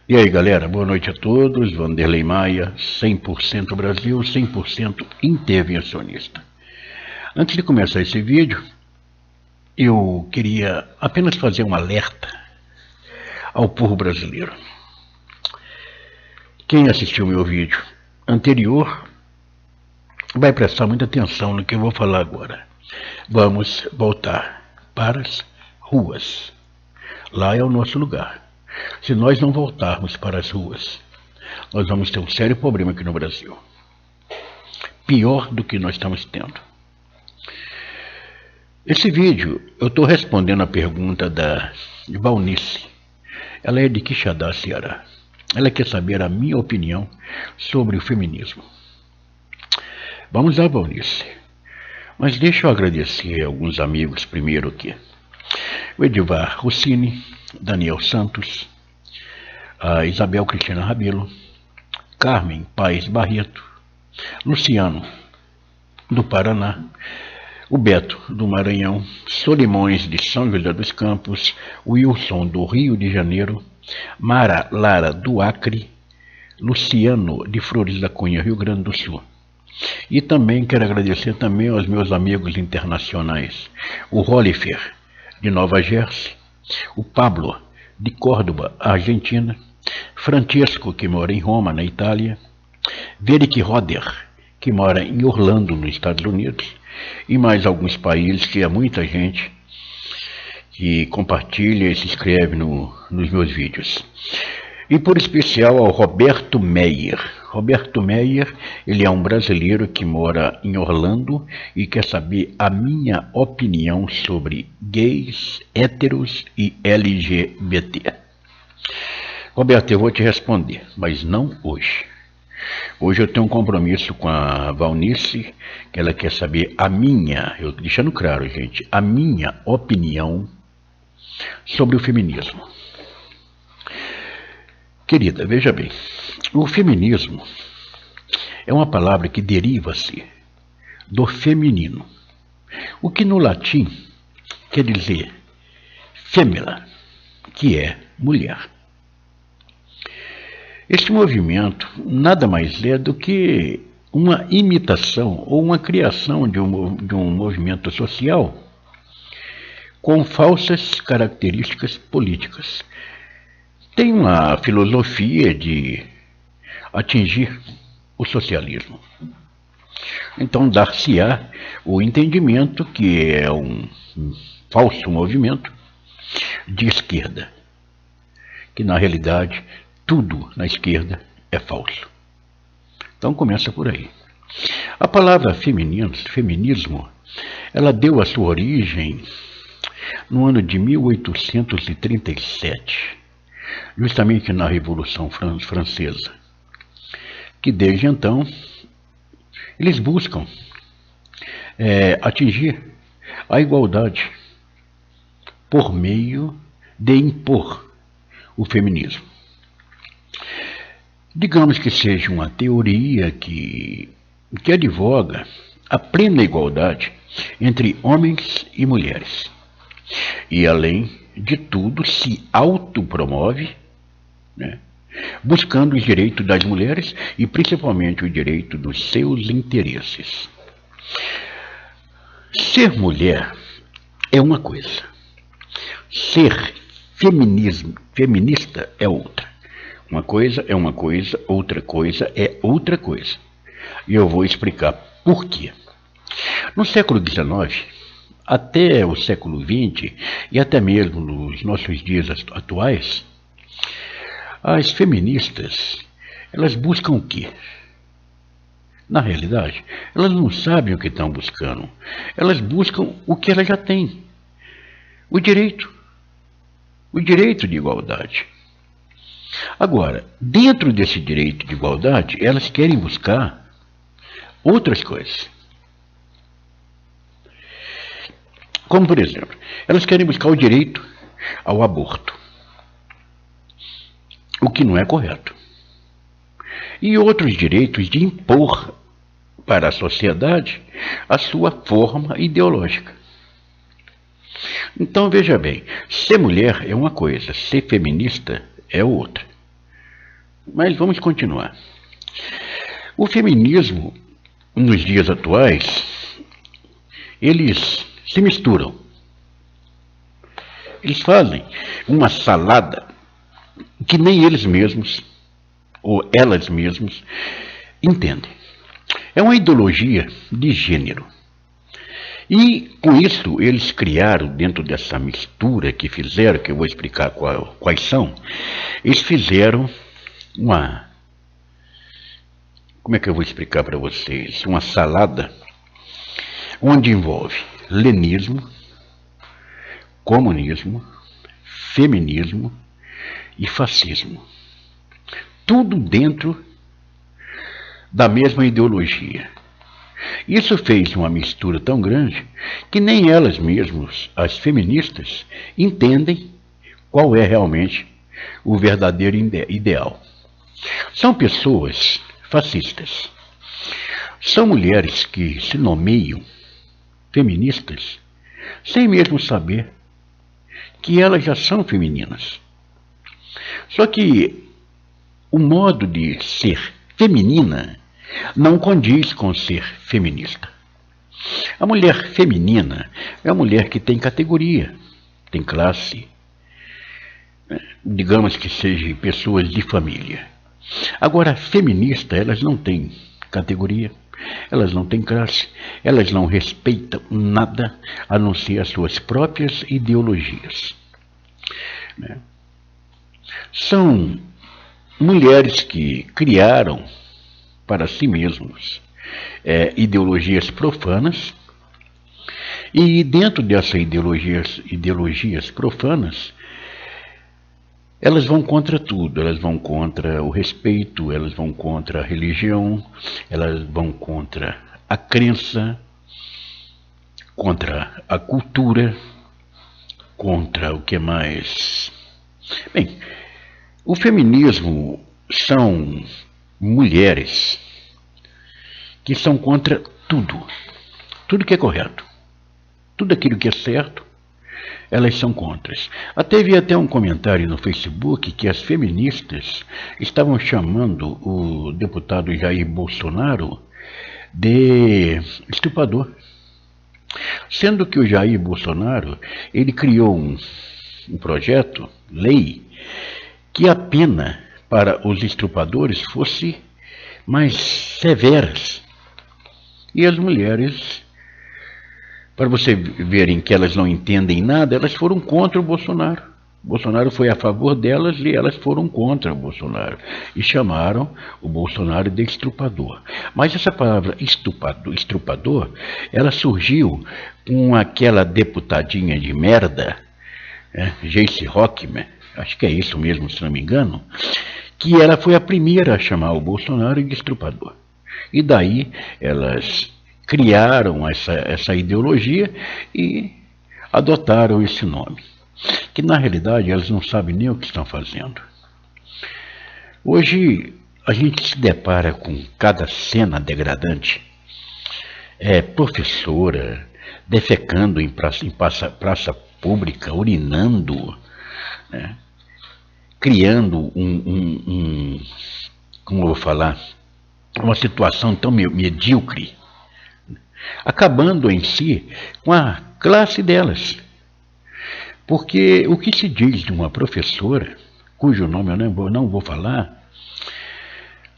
E aí, galera, boa noite a todos. Vanderlei Maia, 100% Brasil, 100% intervencionista. Antes de começar esse vídeo, eu queria apenas fazer um alerta ao povo brasileiro. Quem assistiu meu vídeo anterior vai prestar muita atenção no que eu vou falar agora. Vamos voltar para as ruas. Lá é o nosso lugar. Se nós não voltarmos para as ruas, nós vamos ter um sério problema aqui no Brasil. Pior do que nós estamos tendo. Esse vídeo eu estou respondendo a pergunta da Valnice. Ela é de Quixadá, Ceará. Ela quer saber a minha opinião sobre o feminismo. Vamos lá, Valnice. Mas deixa eu agradecer a alguns amigos primeiro aqui. O Edivar Rossini, Daniel Santos, a Isabel Cristina Rabelo, Carmen Paes Barreto, Luciano, do Paraná, o Beto, do Maranhão, Solimões, de São José dos Campos, Wilson, do Rio de Janeiro, Mara Lara, do Acre, Luciano, de Flores da Cunha, Rio Grande do Sul. E também quero agradecer também aos meus amigos internacionais, o Rolifer, de Nova Jersey, o Pablo, de Córdoba, Argentina, Francesco, que mora em Roma, na Itália, Verick Roder, que mora em Orlando, nos Estados Unidos, e mais alguns países que há muita gente que compartilha e se inscreve nos meus vídeos. E por especial ao Roberto Meyer. Roberto Meyer, ele é um brasileiro que mora em Orlando e quer saber a minha opinião sobre gays, héteros e LGBT. Roberto, eu vou te responder, mas não hoje. Hoje eu tenho um compromisso com a Valnice, que ela quer saber a minha, eu deixando claro, gente, a minha opinião sobre o feminismo. Querida, veja bem, o feminismo é uma palavra que deriva-se do feminino, o que no latim quer dizer fêmea, que é mulher. Este movimento nada mais é do que uma imitação ou uma criação de um movimento social com falsas características políticas. Tem uma filosofia de atingir o socialismo. Então dar-se-á o entendimento que é um falso movimento de esquerda, que na realidade tudo na esquerda é falso. Então começa por aí. A palavra feminismo, ela deu a sua origem no ano de 1837, justamente na Revolução Francesa, que desde então eles buscam atingir a igualdade por meio de impor o feminismo. Digamos que seja uma teoria que advoga a plena igualdade entre homens e mulheres. E, além de tudo, se autopromove, né, buscando os direitos das mulheres e principalmente o direito dos seus interesses. Ser mulher é uma coisa. Ser feminista é outra. Uma coisa é uma coisa, outra coisa é outra coisa. E eu vou explicar por quê. No século XIX, até o século XX, e até mesmo nos nossos dias atuais, as feministas, elas buscam o quê? Na realidade, elas não sabem o que estão buscando. Elas buscam o que elas já têm. O direito de igualdade. Agora, dentro desse direito de igualdade, elas querem buscar outras coisas. Como, por exemplo, elas querem buscar o direito ao aborto, o que não é correto. E outros direitos de impor para a sociedade a sua forma ideológica. Então, veja bem, ser mulher é uma coisa, ser feminista é outra. Mas vamos continuar. O feminismo, nos dias atuais, eles se misturam. Eles fazem uma salada que nem eles mesmos, ou elas mesmas, entendem. É uma ideologia de gênero. E com isso eles criaram, dentro dessa mistura que fizeram, que eu vou explicar quais são, eles fizeram uma... Como é que eu vou explicar para vocês? Uma salada onde envolve leninismo, comunismo, feminismo e fascismo. Tudo dentro da mesma ideologia. Isso fez uma mistura tão grande que nem elas mesmas, as feministas, entendem qual é realmente o verdadeiro ideal. São pessoas fascistas. São mulheres que se nomeiam feministas sem mesmo saber que elas já são femininas. Só que o modo de ser feminina não condiz com ser feminista. A mulher feminina é a mulher que tem categoria, tem classe, digamos que sejam pessoas de família. Agora, feminista, elas não têm categoria, elas não têm classe, elas não respeitam nada a não ser as suas próprias ideologias. São mulheres que criaram para si mesmos ideologias profanas, e dentro dessas ideologias profanas, elas vão contra tudo, elas vão contra o respeito, elas vão contra a religião, elas vão contra a crença, contra a cultura, contra o que mais? Bem, o feminismo são mulheres que são contra tudo, tudo que é correto, tudo aquilo que é certo, elas são contras. Vi até um comentário no Facebook que as feministas estavam chamando o deputado Jair Bolsonaro de estuprador. Sendo que o Jair Bolsonaro, ele criou um projeto, lei, que a pena para os estupradores fosse mais severas. E as mulheres, para você verem que elas não entendem nada, elas foram contra o Bolsonaro. Bolsonaro foi a favor delas e elas foram contra o Bolsonaro. E chamaram o Bolsonaro de estuprador. Mas essa palavra estuprador, ela surgiu com aquela deputadinha de merda, Gleice Hoffmann, acho que é isso mesmo, se não me engano, que ela foi a primeira a chamar o Bolsonaro de estuprador. E daí elas criaram essa ideologia e adotaram esse nome, que na realidade elas não sabem nem o que estão fazendo. Hoje a gente se depara com cada cena degradante. Professora defecando em praça pública, urinando, criando como eu vou falar, uma situação tão medíocre, acabando em si com a classe delas. Porque o que se diz de uma professora, cujo nome eu não vou falar,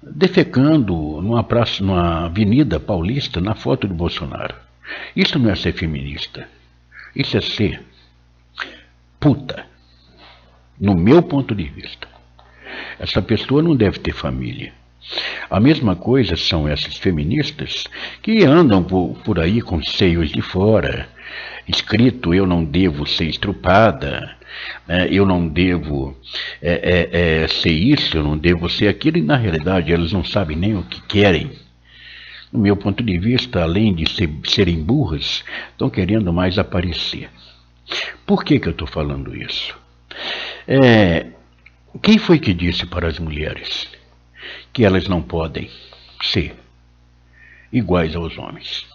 defecando numa avenida paulista na foto do Bolsonaro. Isso não é ser feminista, isso é ser puta, no meu ponto de vista. Essa pessoa não deve ter família. A mesma coisa são essas feministas que andam por aí com seios de fora, escrito: eu não devo ser estrupada, eu não devo ser isso, eu não devo ser aquilo, e na realidade elas não sabem nem o que querem. No meu ponto de vista, além de serem burras, estão querendo mais aparecer. Por que eu estou falando isso? Quem foi que disse para as mulheres que elas não podem ser iguais aos homens?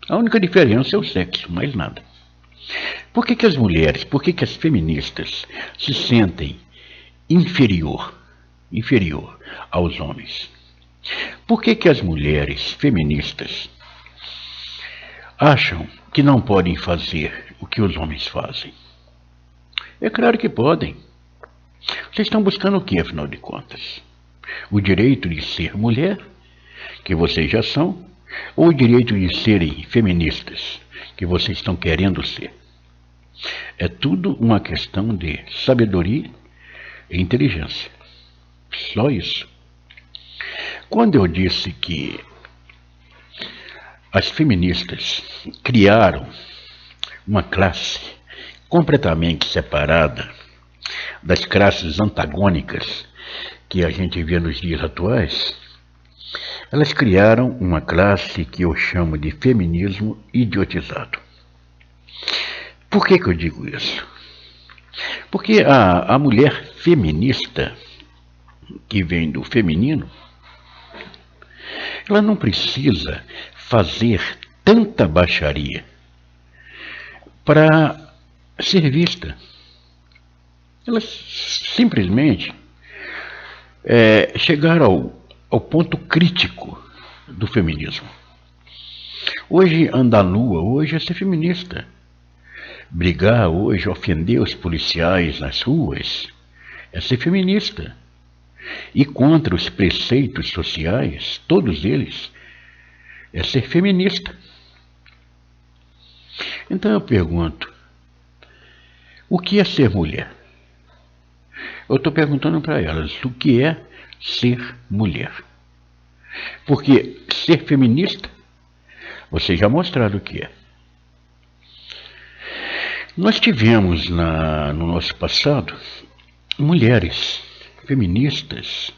A única diferença é o sexo, mais nada. Por que as mulheres, por que as feministas se sentem inferior inferior aos homens. Por que que as mulheres feministas acham que não podem fazer o que os homens fazem? É claro que podem. Vocês estão buscando o que, afinal de contas? O direito de ser mulher, que vocês já são, ou o direito de serem feministas, que vocês estão querendo ser? É tudo uma questão de sabedoria e inteligência. Só isso. Quando eu disse que as feministas criaram uma classe completamente separada das classes antagônicas que a gente vê nos dias atuais, elas criaram uma classe que eu chamo de feminismo idiotizado. Por que que eu digo isso? Porque a mulher feminista, que vem do feminino, ela não precisa fazer tanta baixaria para ser vista. Elas simplesmente chegaram ao ponto crítico do feminismo. Hoje andar nua, hoje é ser feminista. Brigar hoje, ofender os policiais nas ruas, é ser feminista. E contra os preceitos sociais, todos eles, é ser feminista. Então eu pergunto, o que é ser mulher? Eu estou perguntando para elas, o que é ser mulher? Porque ser feminista, vocês já mostraram o que é. Nós tivemos no nosso passado mulheres feministas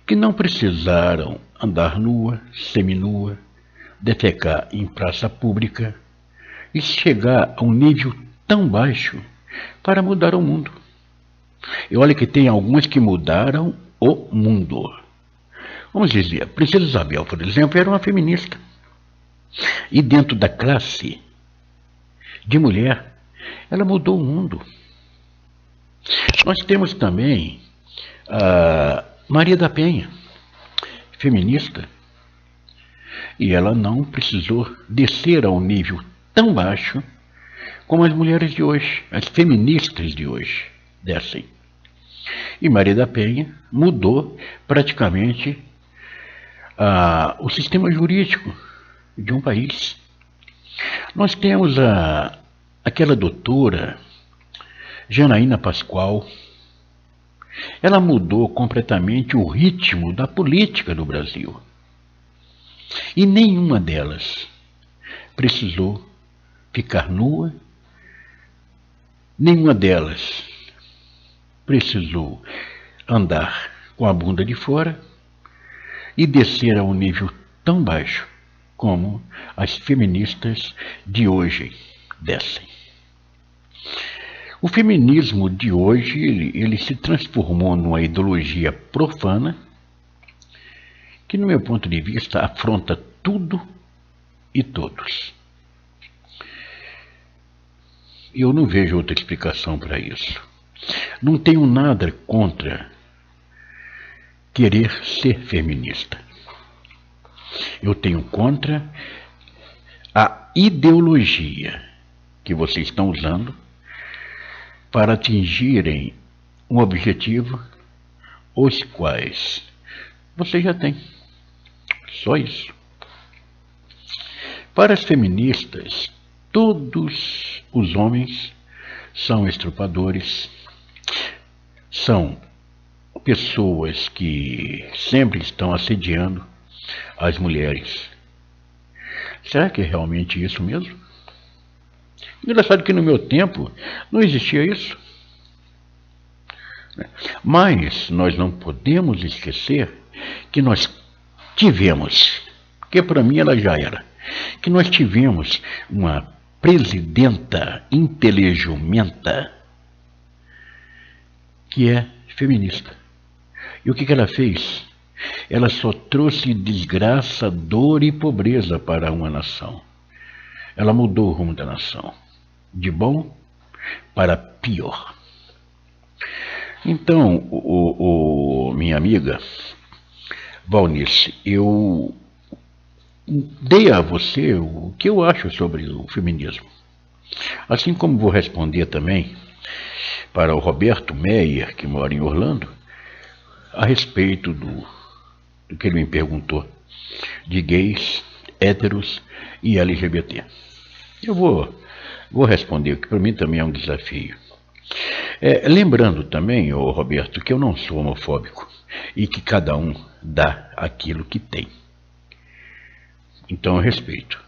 que não precisaram andar nua, seminua, defecar em praça pública e chegar a um nível tão baixo para mudar o mundo. E olha que tem algumas que mudaram o mundo. Vamos dizer, a Princesa Isabel, por exemplo, era uma feminista. E dentro da classe de mulher, ela mudou o mundo. Nós temos também a Maria da Penha, feminista, e ela não precisou descer a um nível tão baixo como as mulheres de hoje, as feministas de hoje descem. E Maria da Penha mudou praticamente o sistema jurídico de um país. Nós temos aquela doutora Janaína Pascoal. Ela mudou completamente o ritmo da política do Brasil. E nenhuma delas precisou ficar nua, nenhuma delas precisou andar com a bunda de fora e descer a um nível tão baixo como as feministas de hoje descem. O feminismo de hoje ele se transformou numa ideologia profana que, no meu ponto de vista, afronta tudo e todos. Eu não vejo outra explicação para isso. Não tenho nada contra querer ser feminista. Eu tenho contra a ideologia que vocês estão usando para atingirem um objetivo, os quais vocês já têm. Só isso. Para as feministas, todos os homens são estupradores, são pessoas que sempre estão assediando as mulheres. Será que é realmente isso mesmo? Engraçado que no meu tempo não existia isso. Mas nós não podemos esquecer que nós tivemos, porque para mim ela já era, que nós tivemos uma presidenta inteligente que é feminista. E o que ela fez? Ela só trouxe desgraça, dor e pobreza para uma nação. Ela mudou o rumo da nação, de bom para pior. Então, minha amiga Valnice, eu dei a você o que eu acho sobre o feminismo. Assim como vou responder também para o Roberto Meyer, que mora em Orlando, a respeito do que ele me perguntou, de gays, héteros e LGBT. Eu vou responder, que para mim também é um desafio. Lembrando também, Roberto, que eu não sou homofóbico e que cada um dá aquilo que tem. Então eu respeito.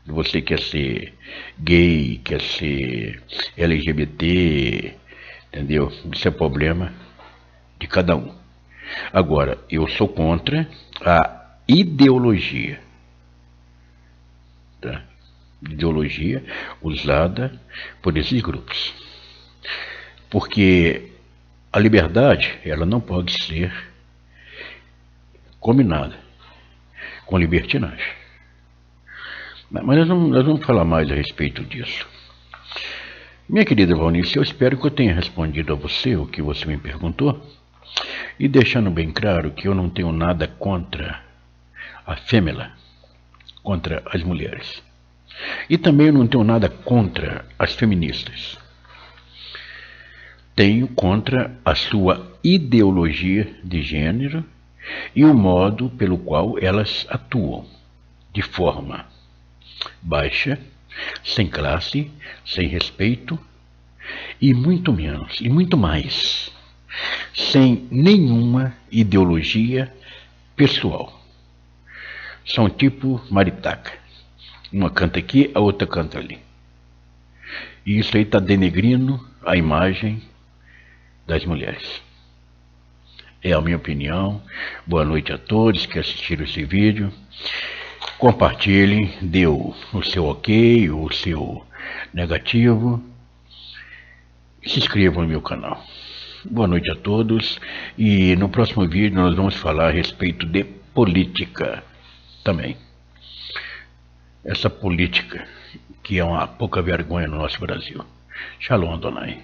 Você quer ser gay, quer ser LGBT, entendeu? Isso é problema de cada um. Agora, eu sou contra a ideologia, tá? Ideologia usada por esses grupos. Porque a liberdade, ela não pode ser combinada com libertinagem. Mas nós vamos falar mais a respeito disso. Minha querida Valnice, eu espero que eu tenha respondido a você o que você me perguntou, e deixando bem claro que eu não tenho nada contra a fêmea, contra as mulheres. E também eu não tenho nada contra as feministas. Tenho contra a sua ideologia de gênero e o modo pelo qual elas atuam, de forma baixa, sem classe, sem respeito e muito menos, e muito mais, sem nenhuma ideologia pessoal. São tipo maritaca. Uma canta aqui, a outra canta ali. E isso aí está denegrindo a imagem das mulheres. É a minha opinião. Boa noite a todos que assistiram esse vídeo. Compartilhem, dê o seu ok, o seu negativo. E se inscrevam no meu canal. Boa noite a todos. E no próximo vídeo nós vamos falar a respeito de política também. Essa política que é uma pouca vergonha no nosso Brasil. Shalom, Adonai.